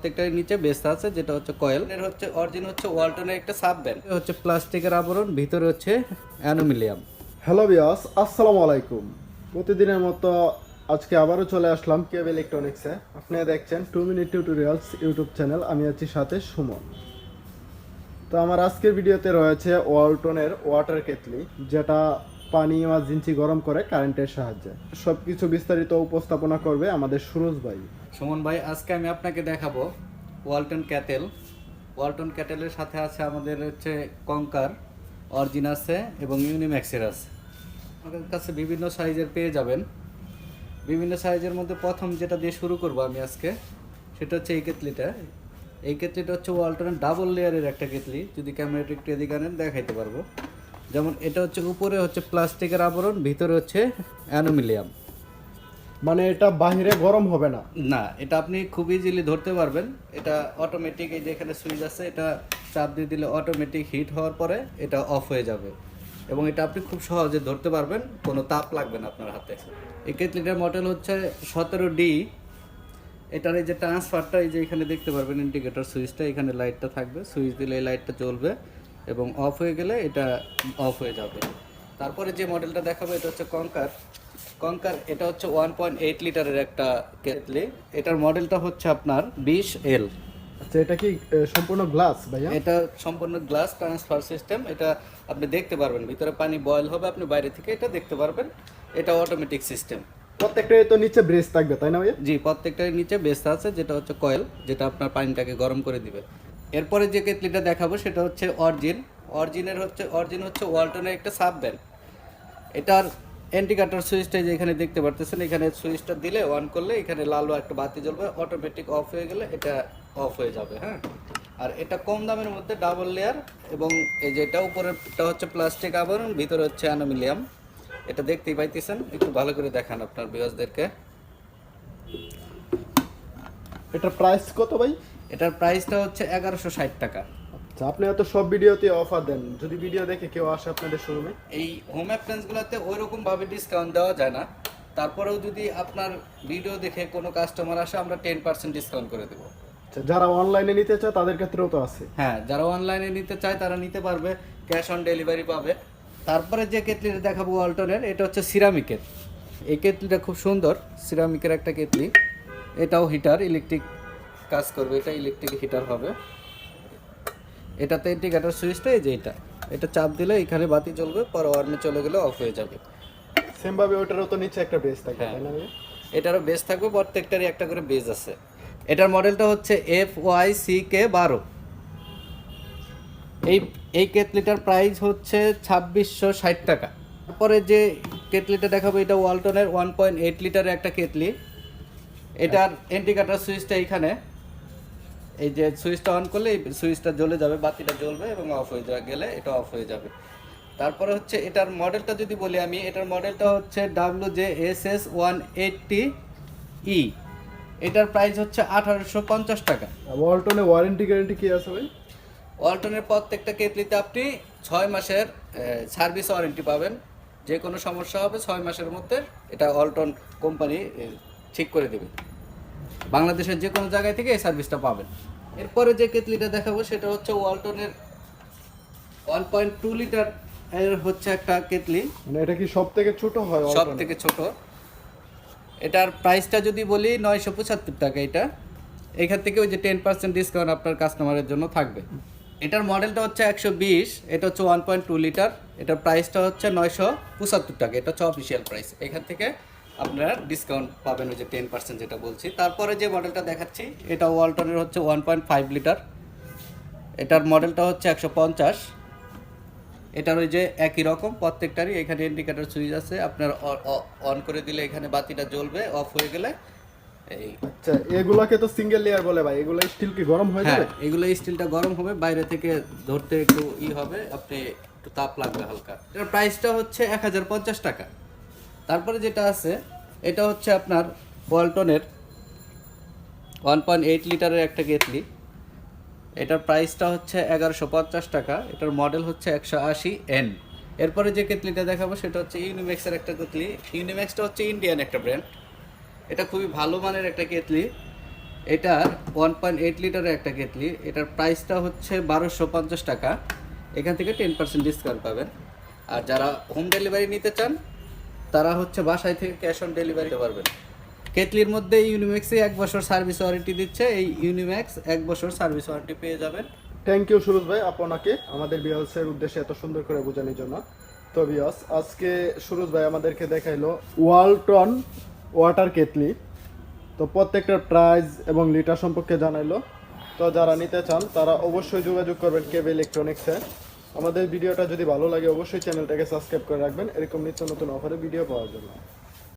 প্রত্যেকটার নিচে বেস আছে যেটা হচ্ছে কয়েল। এর হচ্ছে অরিজিন হচ্ছে ওয়ালটনের একটা সাব ব্র্যান্ড, হচ্ছে প্লাস্টিকের আবরণ, ভিতরে হচ্ছে অ্যালুমিনিয়াম। হ্যালো বিয়াস, আসসালামু আলাইকুম। প্রতিদিনের মতো আজকে আবারও চলে আসলাম কেব ইলেকট্রনিক্সে। আপনারা দেখছেন 2 মিনিট টিউটোরিয়ালস ইউটিউব চ্যানেল। আমি আছি সাথে সুমন। তো আমার আজকের ভিডিওতে রয়েছে ওয়ালটনের ওয়াটার কেটলি, যেটা পানি 5 ইঞ্চি গরম করে কারেন্টের সাহায্যে। সব কিছু বিস্তারিত উপস্থাপনা করবে আমাদের সুরজ ভাই। সুমন ভাই, আজকে আমি আপনাকে দেখাবো ওয়ালটন ক্যাটেল। ওয়ালটন ক্যাটেলের সাথে আছে আমাদের হচ্ছে কঙ্কার, অরিজিন আছে এবং ইউনিম্যাক্সের আছে। আমাদের কাছে বিভিন্ন সাইজের পেয়ে যাবেন। বিভিন্ন সাইজের মধ্যে প্রথম যেটা দিয়ে শুরু করব আমি আজকে, সেটা হচ্ছে এই কেটলিটা। এই কেটলিটা হচ্ছে ওয়ালটনের ডাবল লেয়ারের একটা কেটলি। যদি ক্যামেরাটা একটু এদিকে আনেন দেখাইতে পারবো। যেমন এটা হচ্ছে উপরে হচ্ছে প্লাস্টিকের আবরণ, ভিতরে হচ্ছে অ্যালুমিনিয়াম। মানে এটা বাহিরে গরম হবে না? না, এটা আপনি খুব ইজিলি ধরতে পারবেন। এটা অটোমেটিক, এই যে এখানে সুইচ আছে, এটা চাপ দিয়ে দিলে অটোমেটিক হিট হওয়ার পরে এটা অফ হয়ে যাবে এবং এটা আপনি খুব সহজে ধরতে পারবেন, কোনো তাপ লাগবে না আপনার হাতে। এই কেটলিটার মডেল হচ্ছে 17D। এটার এই যে ট্রান্সফারটা, এই যে এখানে দেখতে পারবেন ইন্ডিকেটর সুইচটা, এখানে লাইটটা থাকবে। সুইচ দিলে এই লাইটটা জ্বলবে এবং অফ হয়ে গেলে এটা অফ হয়ে যাবে। তারপরে যে মডেলটা দেখাবো এটা হচ্ছে কঙ্কার। কঙ্কার এটা হচ্ছে 1.8 লিটারের একটা কেটলি। এটার মডেলটা হচ্ছে আপনার 20L। আচ্ছা, এটা কি সম্পূর্ণ গ্লাস ভাইয়া? এটা সম্পূর্ণ গ্লাস ট্রান্সফার সিস্টেম। এটা আপনি দেখতে পারবেন, ভিতরে পানি বয়েল হবে, আপনি বাইরে থেকে এটা দেখতে পারবেন। এটা অটোমেটিক সিস্টেম। প্রত্যেকটাই তো নিচে ব্রেস থাকবে, তাই না ভাইয়া? জি, প্রত্যেকটার নিচে বেস আছে যেটা হচ্ছে কয়েল, যেটা আপনার পানিটাকে গরম করে দিবে। এরপরে যে কেটলিটা দেখাবো সেটা হচ্ছে অরিজিন হচ্ছে ওয়ালটনের একটা সাব ব্র্যান্ড। এটার ইন্ডিকেটর সুইচটা যে এখানে দেখতে পারতেছেন, এখানে সুইচটা দিলে অন করলে এখানে লাল একটা বাতি জ্বলবে, অটোমেটিক অফ হয়ে গেলে এটা অফ হয়ে যাবে। হ্যাঁ, আর এটা কম দামের মধ্যে ডাবল লেয়ার, এবং এই যে এটা উপরেরটা হচ্ছে প্লাস্টিক আবরণ, ভিতরে হচ্ছে অ্যালুমিনিয়াম। এটা দেখতেই পাইতেছেন, একটু ভালো করে দেখান আপনার ভিউয়ার্সদেরকে। এটার প্রাইস কত ভাই? এটার প্রাইসটা হচ্ছে 1160 টাকা। আচ্ছা, আপনি এত সব ভিডিওতে অফার দেন, যদি ভিডিও দেখে কেউ আসে আপনাদের শোরুমে? এই হোম অ্যাপ্লায়েন্সগুলোতে ওইরকমভাবে ডিসকাউন্ট দেওয়া যায় না। তারপরেও যদি আপনার ভিডিও দেখে কোনো কাস্টমার আসে, আমরা 10% ডিসকাউন্ট করে দেবো। আচ্ছা, যারা অনলাইনে নিতে চায় তাদের ক্ষেত্রেও তো আছে? হ্যাঁ, যারা অনলাইনে নিতে চায় তারা নিতে পারবে, ক্যাশ অন ডেলিভারি পাবে। তারপরে যে কেটলিটা দেখাবো ওয়ালটনের, এটা হচ্ছে সিরামিকের। এই কেটলিটা খুব সুন্দর, সিরামিকের একটা কেটলি। এটাও হিটার, ইলেকট্রিক কাজ করবে, এটা ইলেকট্রিক হিটার হবে। এটাতে ইন্ডিকেটর সুইচটা এই যে এটা চাপ দিলে এখানে বাতি জ্বলবে, পরে ওয়ার্মে চলে গেলে অফ হয়ে যাবে। সেম ভাবে ওটারও তো নিচে একটা বেস থাকে, হ্যাঁ, তাই না ভাই? এটারও বেস থাকবে, প্রত্যেকটারই একটা করে বেস আছে। এটার মডেলটা হচ্ছে FYCK12। এই কেটলিটার প্রাইস হচ্ছে 2660 টাকা। তারপরে যে কেটলিটা দেখাবো এটা ওয়ালটনের 1.8 লিটারের একটা কেটলি। এটার ইন্ডিকেটর সুইচটা এইখানে, এই যে সুইচটা অন করলে এই সুইচটা জ্বলে যাবে, বাতিটা জ্বলবে এবং অফ হয়ে গেলে এটা অফ হয়ে যাবে। তারপরে হচ্ছে এটার মডেলটা যদি বলি আমি, এটার মডেলটা হচ্ছে WJSS180E। এটার প্রাইস হচ্ছে 1850 টাকা। ওয়ালটনে ওয়ারেন্টি গ্যারান্টি কি আছে ভাই? ওয়ালটনের প্রত্যেকটা কেটলিতে আপনি 6 মাসের সার্ভিস ওয়ারেন্টি পাবেন। যে কোনো সমস্যা হবে 6 মাসের মধ্যে এটা ওয়ালটন কোম্পানি ঠিক করে দেবে। বাংলাদেশের যে কোনো জায়গায় থেকে এই সার্ভিসটা পাবেন। এরপরে যে কেটলিটা দেখাবো সেটা হচ্ছে ওয়ালটনের 1.2 লিটার এর হচ্ছে একটা কেটলি। মানে এটা কি সব থেকে ছোট হয়? সব থেকে ছোট। এটার প্রাইসটা যদি বলি 975 টাকা। এটা এখান থেকে ওই যে 10% ডিসকাউন্ট আপনার কাস্টমারের জন্য থাকবে। এটার মডেলটা হচ্ছে 120, এটা হচ্ছে 1.2 লিটার। এটার প্রাইসটা হচ্ছে 975 টাকা। এটা হচ্ছে অফিসিয়াল প্রাইস। এখান থেকে আপনারা ডিসকাউন্ট পাবেন, ওই যে 10% যেটা বলছি। তারপরে যে মডেলটা দেখাচ্ছি এটা ওয়ালটনের হচ্ছে 1.5 লিটার। এটার মডেলটা হচ্ছে 150। এটার ওই যে একই রকম প্রত্যেকটারই, এখানে ইন্ডিকেটর সুইচ আছে, আপনার অন করে দিলে এখানে বাতিটা জ্বলবে, অফ হয়ে গেলে এই। আচ্ছা, এগুলাকে তো সিঙ্গেল লেয়ার বলে ভাই, এগুলো স্টিল কি গরম হয়ে যাবে? হ্যাঁ, এগুলো স্টিলটা গরম হবে, বাইরে থেকে ধরতে একটু হবে, আপনি একটু তাপ লাগবে হালকা। এটার প্রাইসটা হচ্ছে 1050 টাকা। তারপরে যেটা আছে এটা হচ্ছে আপনার ওয়ালটনের 1.8 লিটারের একটা কেটলি। এটার প্রাইসটা হচ্ছে 1150 টাকা। এটার মডেল হচ্ছে 180N। এরপরে যে কেটলিটা দেখাবো সেটা হচ্ছে ইউনিম্যাক্সের একটা কেটলি। ইউনিম্যাক্সটা হচ্ছে ইন্ডিয়ান একটা ব্র্যান্ড। এটা খুবই ভালো মানের একটা কেটলি। এটার 1.8 লিটারের একটা কেটলি, এটার প্রাইসটা হচ্ছে 1250 টাকা। এখান থেকে 10% ডিসকাউন্ট পাবেন। আর যারা হোম ডেলিভারি নিতে চান তারা হচ্ছে বাসায় থেকে ক্যাশ অন ডেলিভারি দিতে পারবেন। কেটলির মধ্যে ইউনিম্যাক্সে 1 বছর সার্ভিস ওয়ারেন্টি দিচ্ছে, এই ইউনিম্যাক্স 1 বছর সার্ভিস ওয়ারেন্টি পেয়ে যাবেন। থ্যাংক ইউ সুরজ ভাই আপনাকে আমাদের ভিউয়ার্সের উদ্দেশ্যে এত সুন্দর করে বোঝানোর জন্য। তো ভিউয়ার্স, আজকে সুরজ ভাই আমাদেরকে দেখাইলো ওয়ালটন ওয়াটার কেটলি। তো প্রত্যেকটার প্রাইস এবং লিটার সম্পর্কে জানাইলো। তো যারা নিতে চান তারা অবশ্যই যোগাযোগ করবেন কেবি ইলেকট্রনিক্সে। আমাদের ভিডিওটা যদি ভালো লাগে অবশ্যই চ্যানেলটাকে সাবস্ক্রাইব করে রাখবেন এরকম নিত্য নতুন অফারে ভিডিও পাওয়ার জন্য।